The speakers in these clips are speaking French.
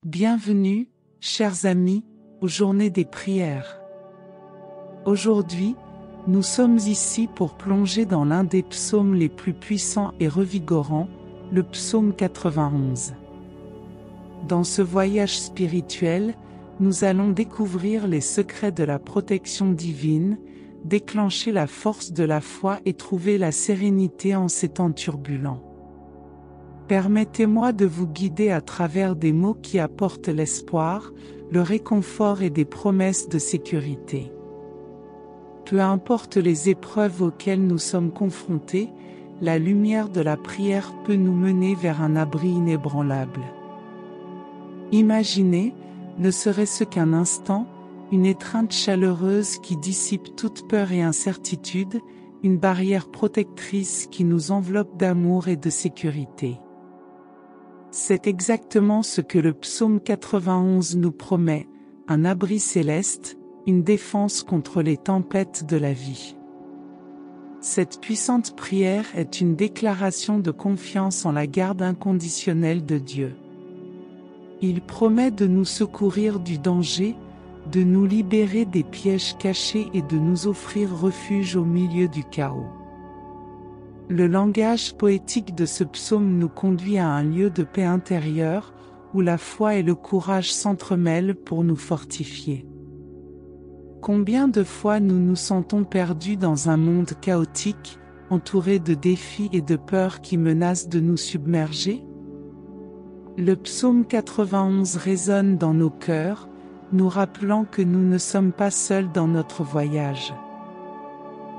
Bienvenue, chers amis, aux Journées des prières. Aujourd'hui, nous sommes ici pour plonger dans l'un des psaumes les plus puissants et revigorants, le psaume 91. Dans ce voyage spirituel, nous allons découvrir les secrets de la protection divine, déclencher la force de la foi et trouver la sérénité en ces temps turbulents. Permettez-moi de vous guider à travers des mots qui apportent l'espoir, le réconfort et des promesses de sécurité. Peu importe les épreuves auxquelles nous sommes confrontés, la lumière de la prière peut nous mener vers un abri inébranlable. Imaginez, ne serait-ce qu'un instant, une étreinte chaleureuse qui dissipe toute peur et incertitude, une barrière protectrice qui nous enveloppe d'amour et de sécurité. C'est exactement ce que le psaume 91 nous promet, un abri céleste, une défense contre les tempêtes de la vie. Cette puissante prière est une déclaration de confiance en la garde inconditionnelle de Dieu. Il promet de nous secourir du danger, de nous libérer des pièges cachés et de nous offrir refuge au milieu du chaos. Le langage poétique de ce psaume nous conduit à un lieu de paix intérieure, où la foi et le courage s'entremêlent pour nous fortifier. Combien de fois nous nous sentons perdus dans un monde chaotique, entouré de défis et de peurs qui menacent de nous submerger? Le psaume 91 résonne dans nos cœurs, nous rappelant que nous ne sommes pas seuls dans notre voyage.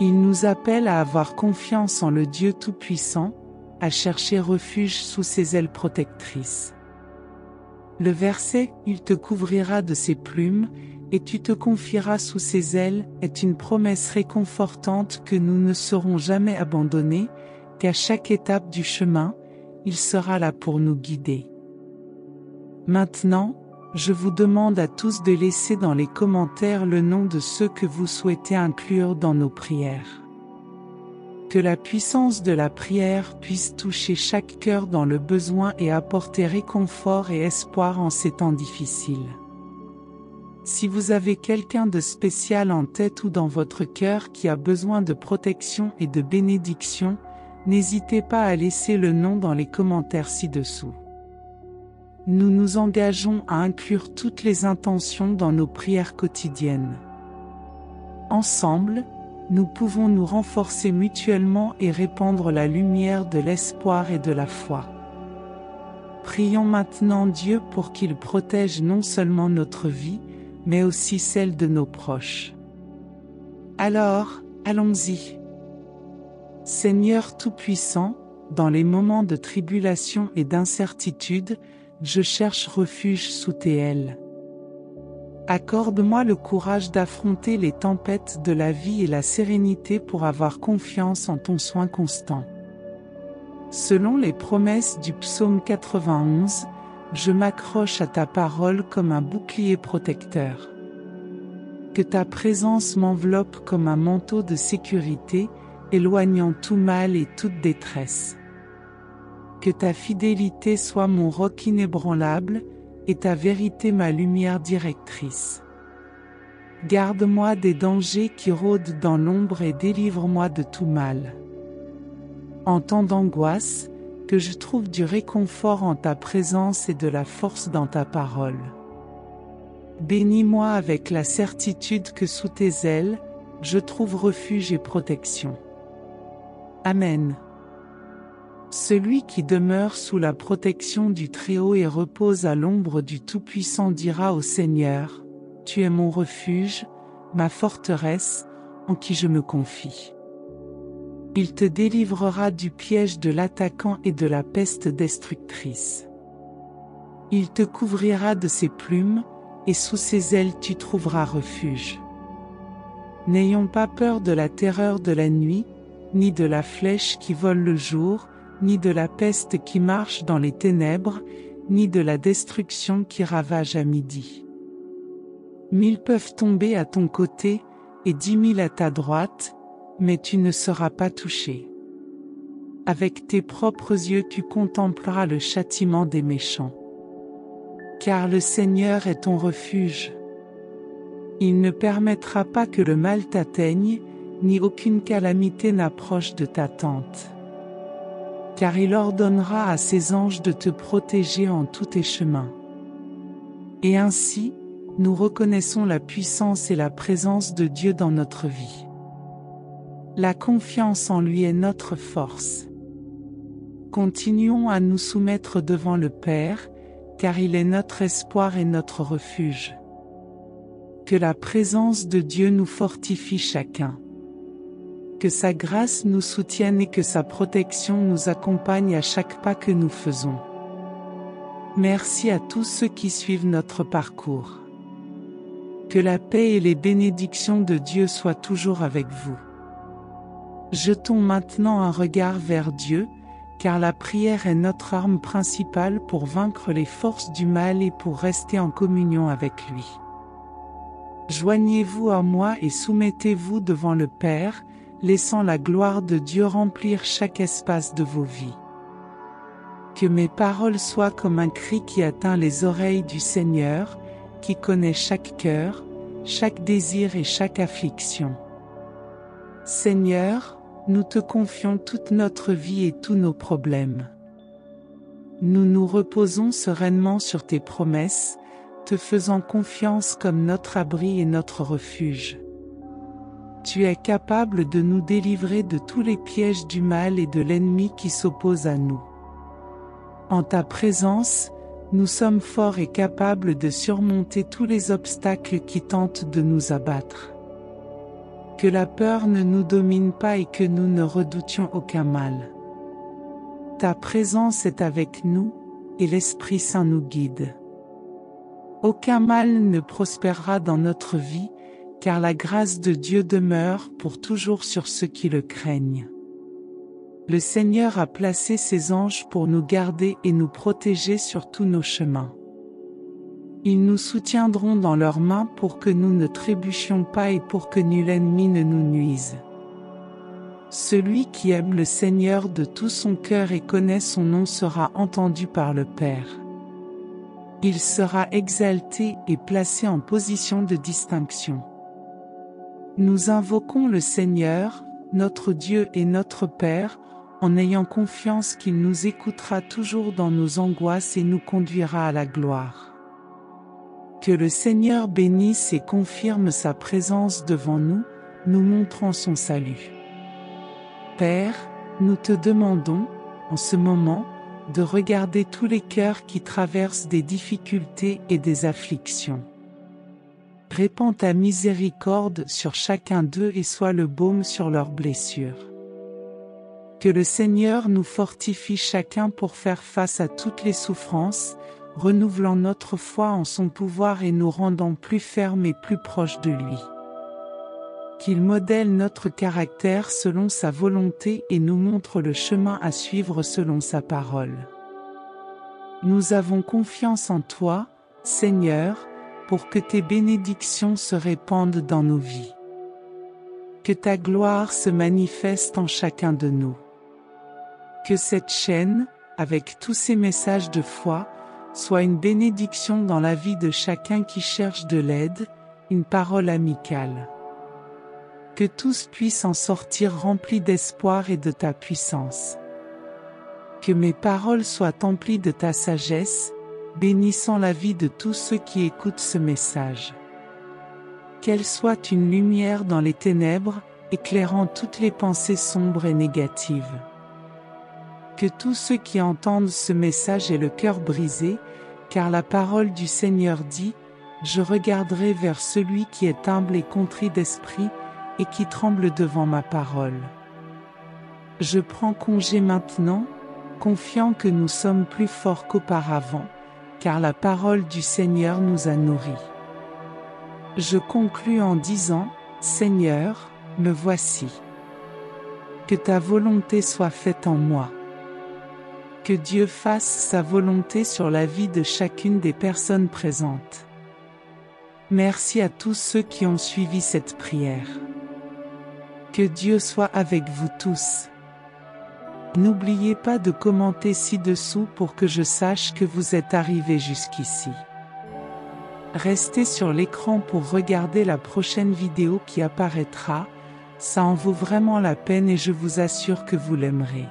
Il nous appelle à avoir confiance en le Dieu Tout-Puissant, à chercher refuge sous ses ailes protectrices. Le verset « Il te couvrira de ses plumes, et tu te confieras sous ses ailes » est une promesse réconfortante que nous ne serons jamais abandonnés, qu'à chaque étape du chemin, il sera là pour nous guider. Maintenant, je vous demande à tous de laisser dans les commentaires le nom de ceux que vous souhaitez inclure dans nos prières. Que la puissance de la prière puisse toucher chaque cœur dans le besoin et apporter réconfort et espoir en ces temps difficiles. Si vous avez quelqu'un de spécial en tête ou dans votre cœur qui a besoin de protection et de bénédiction, n'hésitez pas à laisser le nom dans les commentaires ci-dessous. Nous nous engageons à inclure toutes les intentions dans nos prières quotidiennes. Ensemble, nous pouvons nous renforcer mutuellement et répandre la lumière de l'espoir et de la foi. Prions maintenant Dieu pour qu'il protège non seulement notre vie, mais aussi celle de nos proches. Alors, allons-y. Seigneur Tout-Puissant, dans les moments de tribulation et d'incertitude, je cherche refuge sous tes ailes. Accorde-moi le courage d'affronter les tempêtes de la vie et la sérénité pour avoir confiance en ton soin constant. Selon les promesses du psaume 91, je m'accroche à ta parole comme un bouclier protecteur. Que ta présence m'enveloppe comme un manteau de sécurité, éloignant tout mal et toute détresse. Que ta fidélité soit mon roc inébranlable, et ta vérité ma lumière directrice. Garde-moi des dangers qui rôdent dans l'ombre et délivre-moi de tout mal. En temps d'angoisse, que je trouve du réconfort en ta présence et de la force dans ta parole. Bénis-moi avec la certitude que sous tes ailes, je trouve refuge et protection. Amen. Celui qui demeure sous la protection du Très-Haut et repose à l'ombre du Tout-Puissant dira au Seigneur, « Tu es mon refuge, ma forteresse, en qui je me confie. » Il te délivrera du piège de l'attaquant et de la peste destructrice. Il te couvrira de ses plumes, et sous ses ailes tu trouveras refuge. N'ayons pas peur de la terreur de la nuit, ni de la flèche qui vole le jour, ni de la peste qui marche dans les ténèbres, ni de la destruction qui ravage à midi. 1000 peuvent tomber à ton côté, et 10 000 à ta droite, mais tu ne seras pas touché. Avec tes propres yeux tu contempleras le châtiment des méchants. car le Seigneur est ton refuge. Il ne permettra pas que le mal t'atteigne, ni aucune calamité n'approche de ta tente. Car il ordonnera à ses anges de te protéger en tous tes chemins. Et ainsi, nous reconnaissons la puissance et la présence de Dieu dans notre vie. La confiance en lui est notre force. Continuons à nous soumettre devant le Père, car il est notre espoir et notre refuge. Que la présence de Dieu nous fortifie chacun. Que sa grâce nous soutienne et que sa protection nous accompagne à chaque pas que nous faisons. Merci à tous ceux qui suivent notre parcours. Que la paix et les bénédictions de Dieu soient toujours avec vous. Jetons maintenant un regard vers Dieu, car la prière est notre arme principale pour vaincre les forces du mal et pour rester en communion avec lui. Joignez-vous à moi et soumettez-vous devant le Père, laissant la gloire de Dieu remplir chaque espace de vos vies. Que mes paroles soient comme un cri qui atteint les oreilles du Seigneur, qui connaît chaque cœur, chaque désir et chaque affliction. Seigneur, nous te confions toute notre vie et tous nos problèmes. Nous nous reposons sereinement sur tes promesses, te faisant confiance comme notre abri et notre refuge. Tu es capable de nous délivrer de tous les pièges du mal et de l'ennemi qui s'oppose à nous. En ta présence, nous sommes forts et capables de surmonter tous les obstacles qui tentent de nous abattre. Que la peur ne nous domine pas et que nous ne redoutions aucun mal. Ta présence est avec nous, et l'Esprit Saint nous guide. Aucun mal ne prospérera dans notre vie, car la grâce de Dieu demeure pour toujours sur ceux qui le craignent. Le Seigneur a placé ses anges pour nous garder et nous protéger sur tous nos chemins. Ils nous soutiendront dans leurs mains pour que nous ne trébuchions pas et pour que nul ennemi ne nous nuise. Celui qui aime le Seigneur de tout son cœur et connaît son nom sera entendu par le Père. Il sera exalté et placé en position de distinction. Nous invoquons le Seigneur, notre Dieu et notre Père, en ayant confiance qu'il nous écoutera toujours dans nos angoisses et nous conduira à la gloire. Que le Seigneur bénisse et confirme sa présence devant nous, nous montrant son salut. Père, nous te demandons, en ce moment, de regarder tous les cœurs qui traversent des difficultés et des afflictions. Répands ta miséricorde sur chacun d'eux et sois le baume sur leurs blessures. Que le Seigneur nous fortifie chacun pour faire face à toutes les souffrances, renouvelant notre foi en son pouvoir et nous rendant plus fermes et plus proches de lui. Qu'il modèle notre caractère selon sa volonté et nous montre le chemin à suivre selon sa parole. Nous avons confiance en toi, Seigneur, pour que tes bénédictions se répandent dans nos vies. Que ta gloire se manifeste en chacun de nous. Que cette chaîne, avec tous ces messages de foi, soit une bénédiction dans la vie de chacun qui cherche de l'aide, une parole amicale. Que tous puissent en sortir remplis d'espoir et de ta puissance. Que mes paroles soient emplies de ta sagesse, bénissant la vie de tous ceux qui écoutent ce message. Qu'elle soit une lumière dans les ténèbres, éclairant toutes les pensées sombres et négatives. Que tous ceux qui entendent ce message aient le cœur brisé, car la parole du Seigneur dit « Je regarderai vers celui qui est humble et contrit d'esprit, et qui tremble devant ma parole. » Je prends congé maintenant, confiant que nous sommes plus forts qu'auparavant, car la parole du Seigneur nous a nourris. Je conclus en disant « Seigneur, me voici. Que ta volonté soit faite en moi. » Que Dieu fasse sa volonté sur la vie de chacune des personnes présentes. Merci à tous ceux qui ont suivi cette prière. Que Dieu soit avec vous tous. N'oubliez pas de commenter ci-dessous pour que je sache que vous êtes arrivés jusqu'ici. Restez sur l'écran pour regarder la prochaine vidéo qui apparaîtra, ça en vaut vraiment la peine et je vous assure que vous l'aimerez.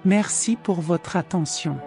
Merci pour votre attention.